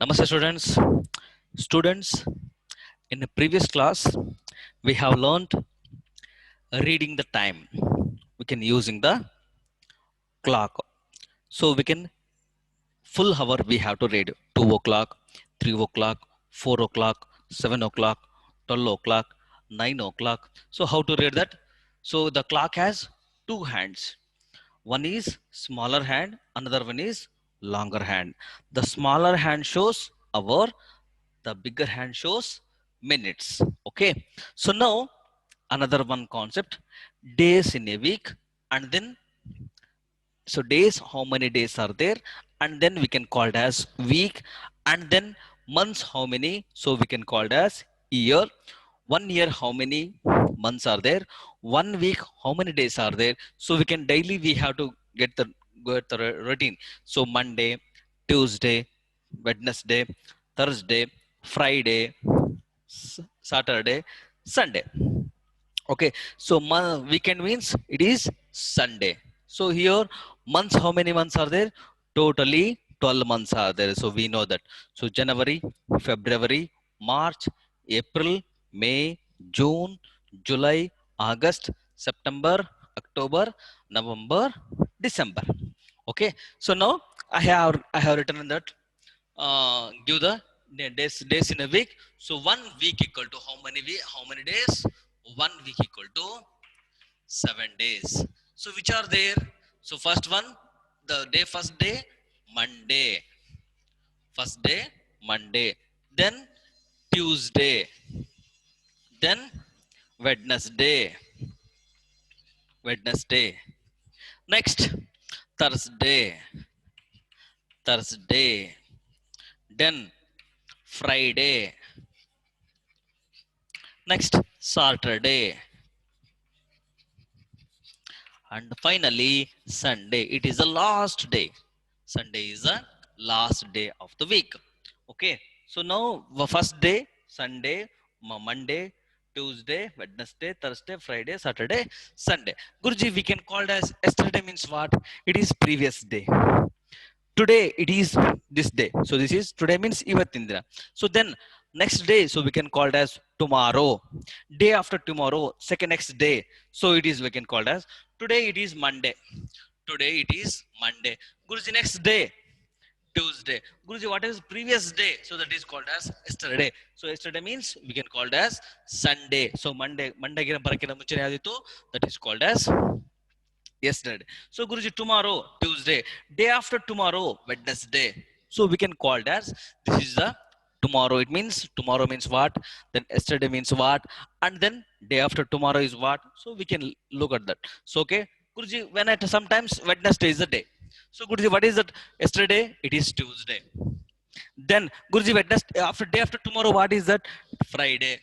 Namaste students. Students, in the previous class, we have learned reading the time. We can using the clock. So we can full hour we have to read 2 o'clock, 3 o'clock, 4 o'clock, 7 o'clock, 12 o'clock, 9 o'clock. So how to read that? So the clock has two hands. One is smaller hand, another one is longer hand. The smaller hand shows hour, the bigger hand shows minutes. Okay. So now another one concept, days in a week, and then so days, how many days are there, and then we can call it as week, and then months, how many, so we can call it as year. 1 year, how many months are there, 1 week, how many days are there. So we can daily we have to get the routine. So Monday, Tuesday, Wednesday, Thursday, Friday, Saturday, Sunday. Okay, so weekend means it is Sunday. So here months, how many months are there? Totally 12 months are there. So we know that. So January, February, March, April, May, June, July, August, September, October, November, December. Okay, so now I have written in that give the days in a week. So 1 week equal to how many days? 1 week equal to 7 days. So which are there? So first one, the day, first day, Monday. First day, Monday. Then Tuesday. Then Wednesday. Wednesday. Next, Thursday. Thursday. Then Friday. Next, Saturday. And finally Sunday. It is the last day. Sunday is the last day of the week. Okay, so now the first day, Sunday, Monday, Tuesday, Wednesday, Thursday, Friday, Saturday, Sunday. Guruji, we can call it as yesterday means what? It is previous day. Today it is this day. So this is today means ivattindra. So then next day, so we can call it as tomorrow. Day after tomorrow, second next day. So it is we can call it as today it is Monday. Today it is Monday. Guruji, next day Tuesday. Guruji, what is previous day? So that is called as yesterday. So yesterday means we can call it as Sunday. So Monday ಬರಕ್ಕಿಂತ ಮುಂಚೆ ಯಾವ್ದಿತ್ತು? That is called as yesterday. So Guruji, tomorrow Tuesday. Day after tomorrow Wednesday. So we can call it as this is the tomorrow. It means tomorrow means what? Then yesterday means what? And then day after tomorrow is what? So we can look at that. So okay, Guruji, when at sometimes Wednesday is the day. So Guruji, what is that? Yesterday it is Tuesday. Then Guruji, Wednesday after day after tomorrow, what is that? Friday.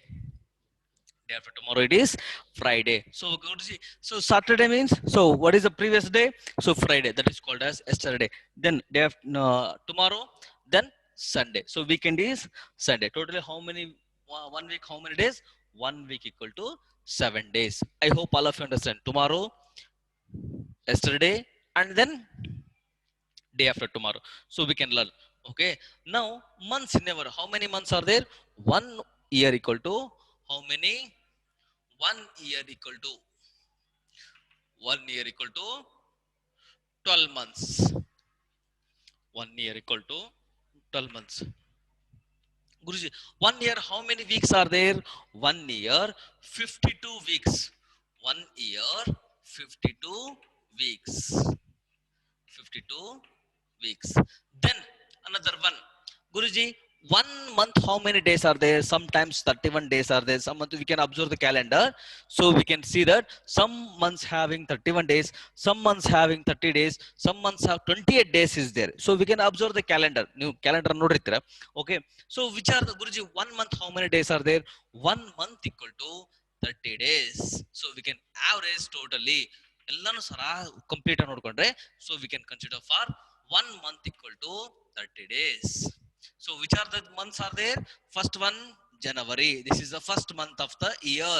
Day after tomorrow it is Friday. So Guruji, so Saturday means, so what is the previous day? So Friday, that is called as yesterday. Then day after tomorrow, then Sunday. So weekend is Sunday. Totally how many? 1 week, how many days? 1 week equal to 7 days. I hope all of you understand. Tomorrow, yesterday, and then day after tomorrow. So we can learn. Okay. Now months never. How many months are there? 1 year equal to how many? 1 year equal to 1 year equal to 12 months. 1 year equal to 12 months. Guruji, 1 year, how many weeks are there? 1 year, 52 weeks. 1 year, 52 weeks. 52 weeks. Then another one. Guruji, 1 month, how many days are there? Sometimes 31 days are there. Some month we can observe the calendar. So we can see that some months having 31 days, some months having 30 days, some months have 28 days is there. So we can observe the calendar. New calendar ನೋಡಿರ್ತೀರಾ. Okay. So which are the Guruji, 1 month, how many days are there? 1 month equal to 30 days. So we can average totally. ಎಲ್ಲಾನು sir complete ಆಗಿ ನೋಡ್ಕೊಂಡ್ರೆ so we can consider for 1 month equal to 30 days. So which are the months are there? First one, January. This is the first month of the year.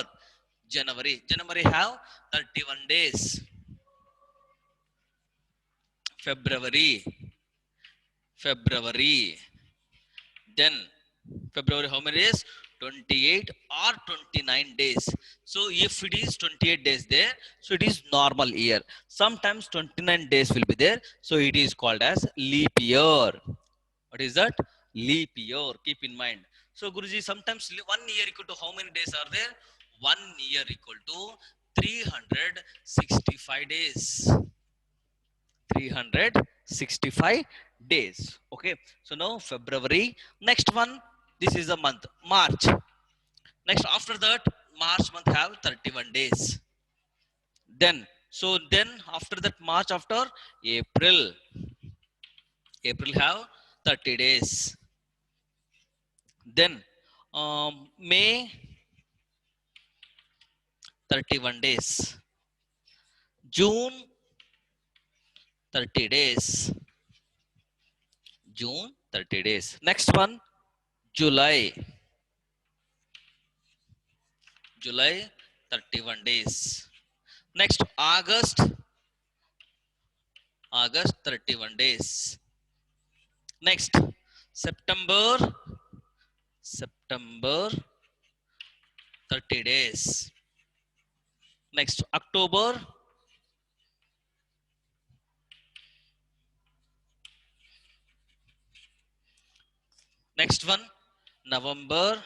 January. January have 31 days. February. February. Then February, how many days? 28 or 29 days. So if it is 28 days there, so it is normal year. Sometimes 29 days will be there. So it is called as leap year. What is that? Leap year. Keep in mind. So Guruji, sometimes 1 year equal to how many days are there? 1 year equal to 365 days. 365 days. Okay. So now February. Next one. This is a month. March. Next after that, March month have 31 days. Then after that, March after April. April have 30 days. Then May 31 days. June 30 days. June 30 days. Next one, July. July 31 days. Next August. August 31 days. Next September. September 30 days. Next October. Next one November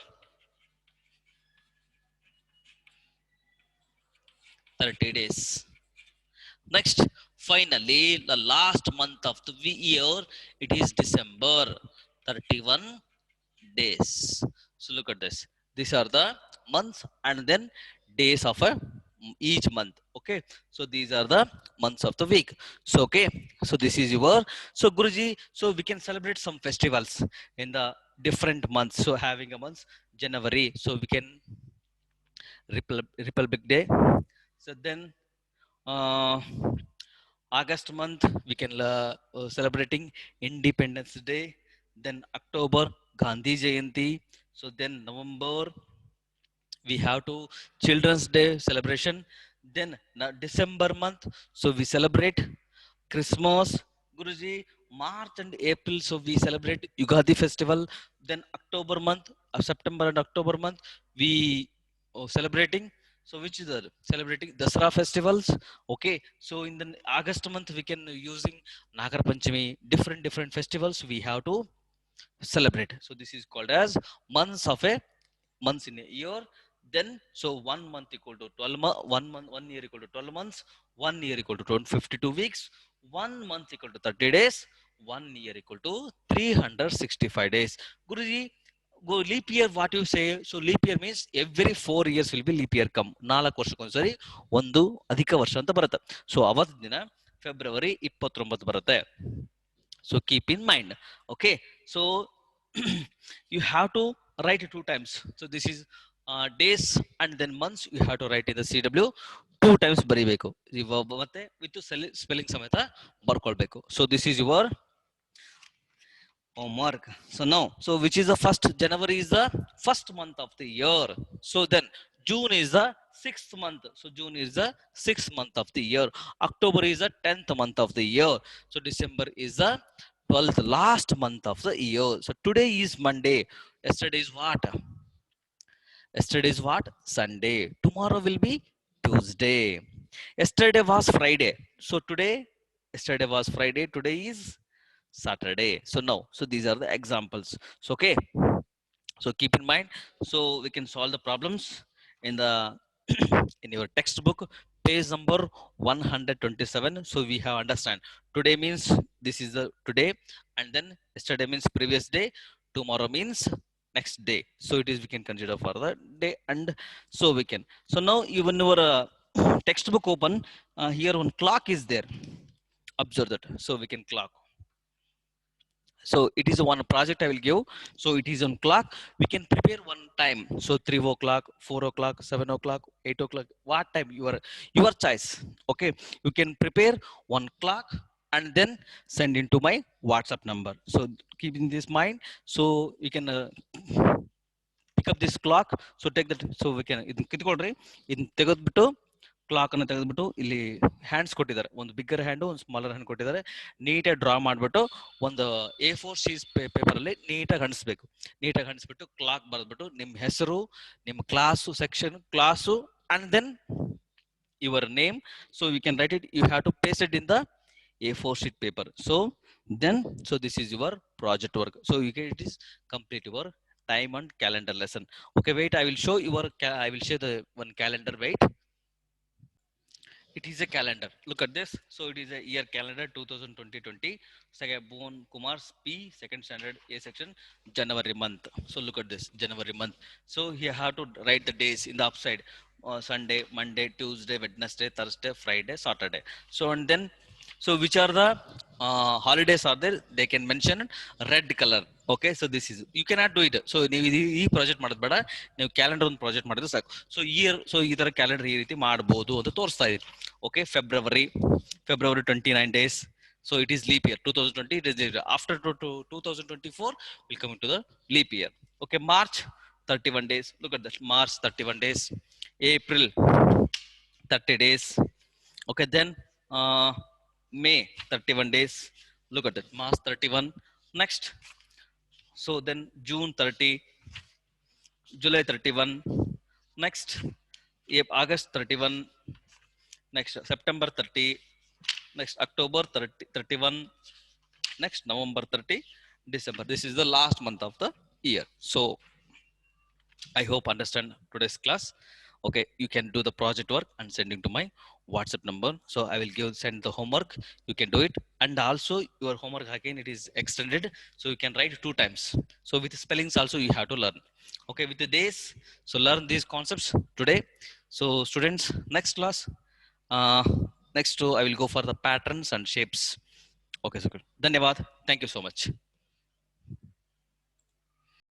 30 days. Next, finally, the last month of the year, it is December 31 days. So look at this. These are the months and then days of each month. Okay. So these are the months of the week. So okay. So this is your. So Guruji. So we can celebrate some festivals in the different months. So having a month January. So we can Republic Day. So then uh, August month we can celebrating Independence Day. Then October Gandhi Jayanti. So then November we have to Children's Day celebration. Then December month, so we celebrate Christmas. Guruji, March and April, so we celebrate Ugadi festival. Then October month, September and October month, we celebrating. So which is the celebrating Dasara festivals. Okay, so in the August month we can using Nagar Panchami, different festivals we have to celebrate. So this is called as months of a months in a year. Then so 1 month equal to 12 month, 1 month, 1 year equal to 12 months, 1 year equal to 52 weeks, 1 month equal to 30 days, 1 year equal to 365 days. Guruji, go leap year, what you say? So leap year means every 4 years will be leap year come. 4 ವರ್ಷಕ್ಕೊಂದ್ಸರಿ ಒಂದು ಅಧಿಕ ವರ್ಷ ಅಂತ ಬರುತ್ತೆ. So ಅವತ್ತು ದಿನ February 29 ಬರುತ್ತೆ. So keep in mind. Okay, so you have to write it 2 times. So this is days and then months you have to write in the CW 2 times ಬರಿಬೇಕು. ಮತ್ತೆ ವಿತ್ ಸ್ಪೆಲ್ಲಿಂಗ್ ಸಮೇತ ಬರ್ಕೊಳ್ಬೇಕು. So this is your homework. So now, so which is the first? January is the first month of the year. So then June is the 6th month. So June is the 6th month of the year. October is the 10th month of the year. So December is the 12th last month of the year. So today is Monday. Yesterday is what? Yesterday is what? Sunday. Tomorrow will be Tuesday. Yesterday was Friday. So today, yesterday was Friday. Today is Saturday. So now, so these are the examples. So okay. So keep in mind. So we can solve the problems in the in your textbook, page number 127. So we have understand. Today means this is the today, and then yesterday means previous day. Tomorrow means next day. So it is we can consider for the day, and so we can. So now even your textbook open. Here one clock is there. Observe that. So we can clock. So it is one project I will give. So it is on clock. We can prepare one time. So 3 o'clock, 4 o'clock, 7 o'clock, 8 o'clock. What time your choice. Okay. You can prepare one clock and then send into my WhatsApp number. So keep in this mind. So you can pick up this clock. So take that. So we can. ಇದನ್ನ ಕಿತ್ಕೊಳ್ರಿ. ಇದನ್ನ ತೆಗೆದ್ಬಿಟ್ಟು clock ಅನ್ನು ತೆಗೆದ್ಬಿಟ್ಟು ಇಲ್ಲಿ hands ಕೊಟ್ಟಿದ್ದಾರೆ, ಒಂದು bigger hand ಒಂದು smaller hand ಕೊಟ್ಟಿದ್ದಾರೆ. ನೀಟಾಗಿ ಡ್ರಾ ಮಾಡ್ಬಿಟ್ಟು ಒಂದು A4 ಶೀಟ್ ಪೇಪರ್ ಅಲ್ಲಿ ನೀಟಾಗಿ ಅಂಟಿಸ್ಬೇಕು. ನೀಟಾಗಿ ಅಂಟಿಸ್ಬಿಟ್ಟು ಕ್ಲಾಕ್ ಬರೆದ್ಬಿಟ್ಟು ನಿಮ್ಮ ಹೆಸರು, ನಿಮ್ಮ class section class and then your name. So you can write it, you have to paste it in the A4 sheet paper. So then, so this is your project work. So you can, it is complete your time and calendar lesson. Okay, wait, I will show your I will share the one calendar. Wait, it is a calendar. Look at this. So it is a year calendar 2020. Second Bhuvan Kumar's P second standard A section, January month. So look at this, January month. So you have to write the days in the upside. Sunday, Monday, Tuesday, Wednesday, Thursday, Friday, Saturday. So and then, so which are the holidays are there? They can mention red color. Okay, so this is, you cannot do it. So ನೀವು ಈ project ಮಾಡೋದು ಬೇಡ, ನೀವು calendar ಒಂದು project ಮಾಡಿದ್ರೆ ಸಾಕು. So here, so ಈ ತರ ಕ್ಯಾಲೆಂಡರ್ ಈ ರೀತಿ ಮಾಡಬಹುದು ಅಂತ ತೋರಿಸ್ತಾ ಇದೆ. Okay, February 29 days. So it is leap year 2020. It is after 2024 will come into the leap year. Okay, March 31 days. Look at that, March 31 days. April 30 days. Okay, then May 31 days. Look at that, March 31. Next, so then June 30, July 31. Next, August 31. Next, September 30. Next, October 30, 31. Next, November 30, December. This is the last month of the year. So I hope understand today's class. Okay, you can do the project work and sending to my WhatsApp number. So I will send the homework. You can do it, and also your homework again it is extended, so you can write 2 times. So with the spellings also you have to learn. Okay, with the days, so learn these concepts today. So students, next class, uh, next I will go for the patterns and shapes. Okay, so good. Dhanyavad. Thank you so much.